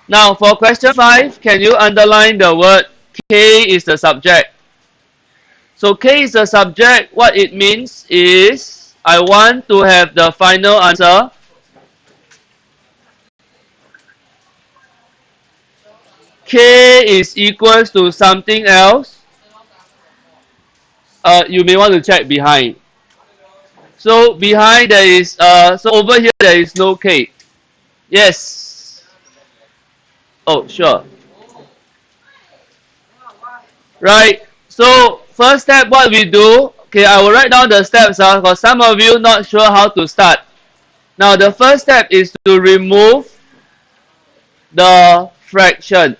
Now for question 5, can you underline the word K is the subject? So K is the subject. What it means is I want to have the final answer K is equals to something else. You may want to check behind. So behind there is so over here there is no K. Yes. Oh, sure. Right. So first step, what we do. Okay, I will write down the steps because some of you not sure how to start. Now the first step is to remove the fraction.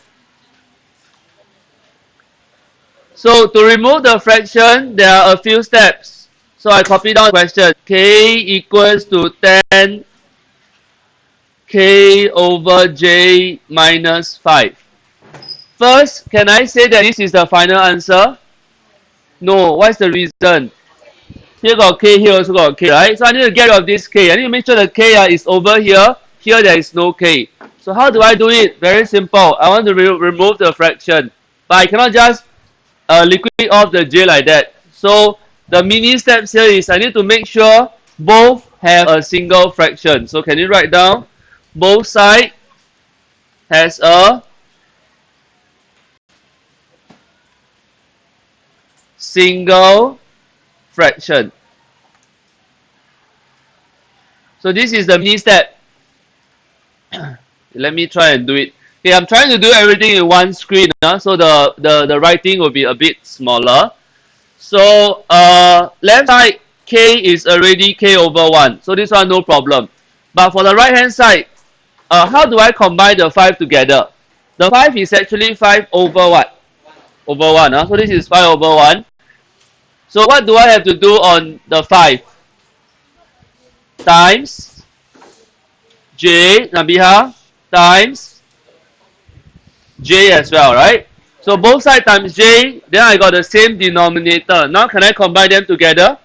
So to remove the fraction, there are a few steps. So I copy down the question. K equals to 10 K over J minus 5. First, can I say that this is the final answer? No. What's the reason? Here got K, here also got K, right? So I need to get rid of this K. I need to make sure the K is over here. Here there is no K. So how do I do it? Very simple. I want to remove the fraction. But I cannot just liquidate off the J like that. So the mini steps here is I need to make sure both have a single fraction. So can you write down? Both sides has a single fraction. So this is the mini step. Let me try and do it. Okay, I'm trying to do everything in one screen, so the writing will be a bit smaller. So left side K is already K over 1. So this one no problem. But for the right hand side, how do I combine the 5 together? The 5 is actually 5 over what? Over 1. So this is 5 over 1. So what do I have to do on the 5? Times J, Nabiha, times J as well, right? So both sides times J, then I got the same denominator. Now can I combine them together?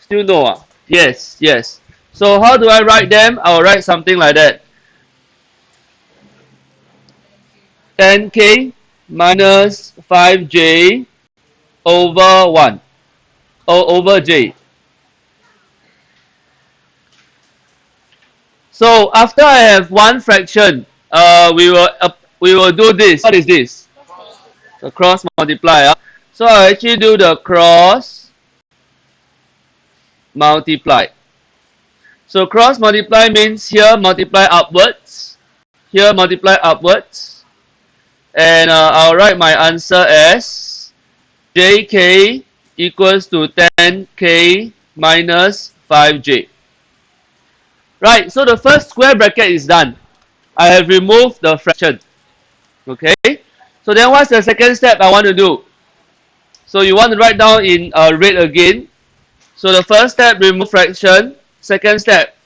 Still no? Yes, yes. So how do I write them? I will write something like that. 10K minus 5J over 1. Over J. So after I have one fraction, we will do this. What is this? The cross multiply. So I actually do the cross multiply. So cross multiply means here multiply upwards, here multiply upwards, and I'll write my answer as jk equals to 10k minus 5j. Right, so the first square bracket is done. I have removed the fraction. Okay, so then what's the second step I want to do? So you want to write down in red again. So the first step, remove fraction. Second step,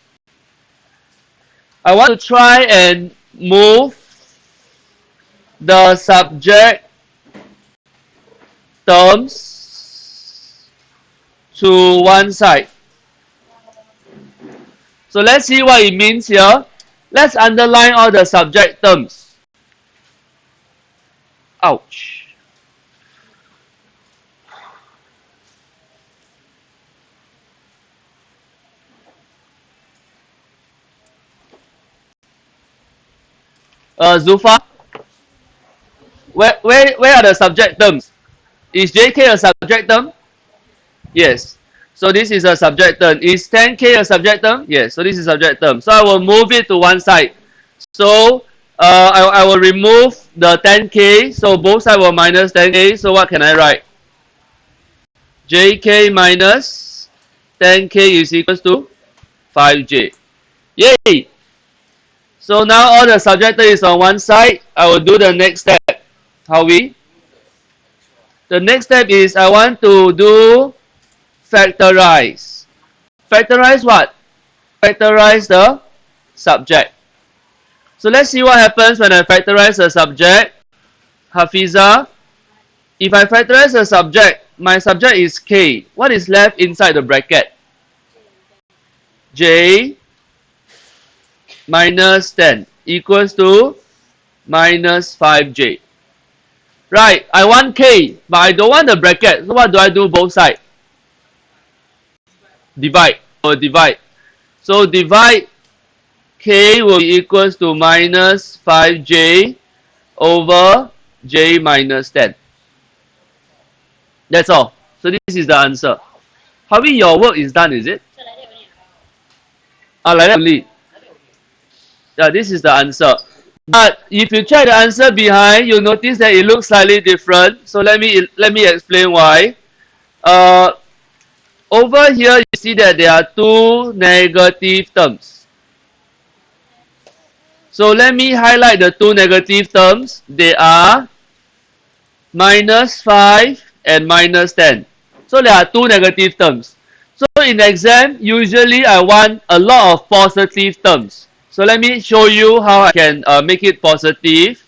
I want to try and move the subject terms to one side. So let's see what it means here. Let's underline all the subject terms. Ouch. Zulfa, where are the subject terms? Is JK a subject term? Yes. So this is a subject term. Is 10K a subject term? Yes. So this is a subject term. So I will move it to one side. So I will remove the 10K. So both sides will minus 10K. So what can I write? JK minus 10K is equals to 5J. Yay! So now all the subject term is on one side. I will do the next step. How we? The next step is I want to do factorize. Factorize what? Factorize the subject. So let's see what happens when I factorize the subject. Hafiza, if I factorize the subject, my subject is K. What is left inside the bracket? J minus 10. equals to minus 5j. Right, I want k, but I don't want the bracket. So what do I do both sides? Divide or divide. So divide k will be equals to minus 5j over j minus 10. That's all. So this is the answer. Harvey, your work is done, is it? Ah, like that only. Yeah, this is the answer. But if you check the answer behind, you'll notice that it looks slightly different. So let me explain why. Uh, over here, you see that there are two negative terms. So let me highlight the two negative terms. They are minus 5 and minus 10. So there are two negative terms. So in the exam, usually I want a lot of positive terms. So let me show you how I can make it positive.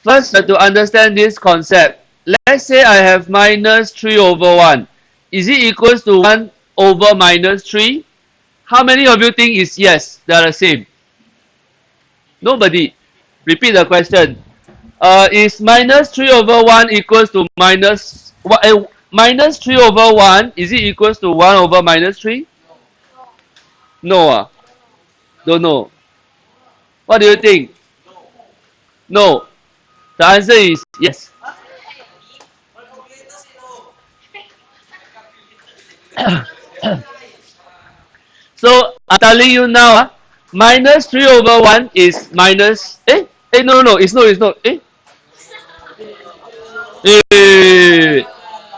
First, to understand this concept, let's say I have minus 3 over 1. Is it equals to 1 over minus 3? How many of you think is yes, they are the same? Nobody. Repeat the question. Is minus 3 over 1 equals to minus 3 over 1, is it equals to 1 over minus 3? No. Don't know. What do you think? No. The answer is yes. So I'm telling you now, minus 3 over 1 is minus. No, it's not.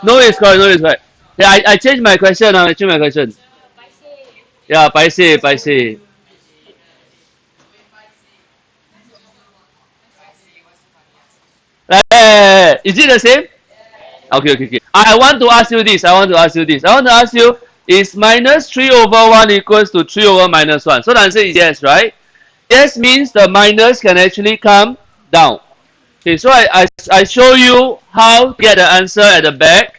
No, it's correct. Yeah, I changed my question. I changed my question. Yeah, paise. Is it the same? Okay. I want to ask you this. I want to ask you, is minus 3 over 1 equals to 3 over minus 1? So the answer is yes, right? Yes means the minus can actually come down. Okay, so I show you how to get the answer at the back.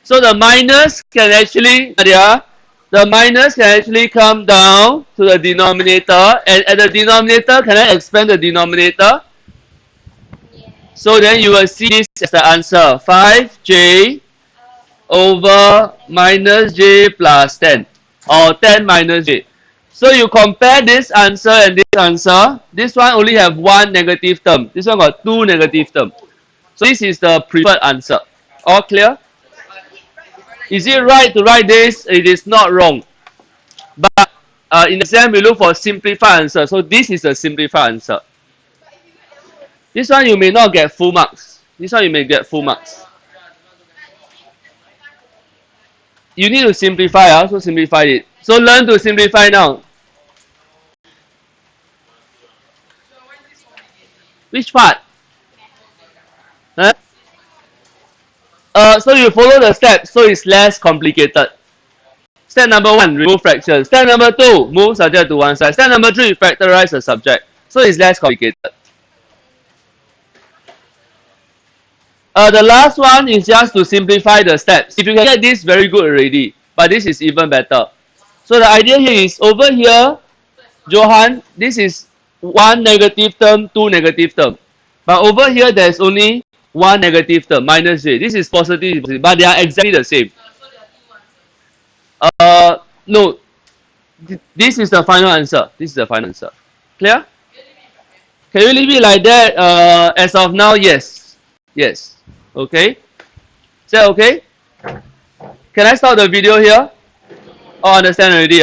So the minus can actually, come down to the denominator, and at the denominator, can I expand the denominator? So then you will see this as the answer, 5j over minus j plus 10, or 10 minus j. So you compare this answer and this answer. This one only have one negative term. This one got two negative terms. So this is the preferred answer. All clear? Is it right to write this? It is not wrong. But in exam, we look for simplified answer. So this is a simplified answer. This one you may not get full marks. This one you may get full marks. You need to simplify. I also simplified it. So learn to simplify now. Which part? Huh? So you follow the steps, so it's less complicated. Step number 1, remove fractions. Step number 2, move subject to one side. Step number 3, factorize the subject. So it's less complicated. The last one is just to simplify the steps. If you can get this, very good already. But this is even better. So the idea here is, over here, Johan, this is one negative term, two negative term. But over here, there's only one negative term, minus j. This is positive, but they are exactly the same. No. This is the final answer. Clear? Can you leave it like that? As of now, yes. Okay. Is that okay? Can I stop the video here? Oh, understand already,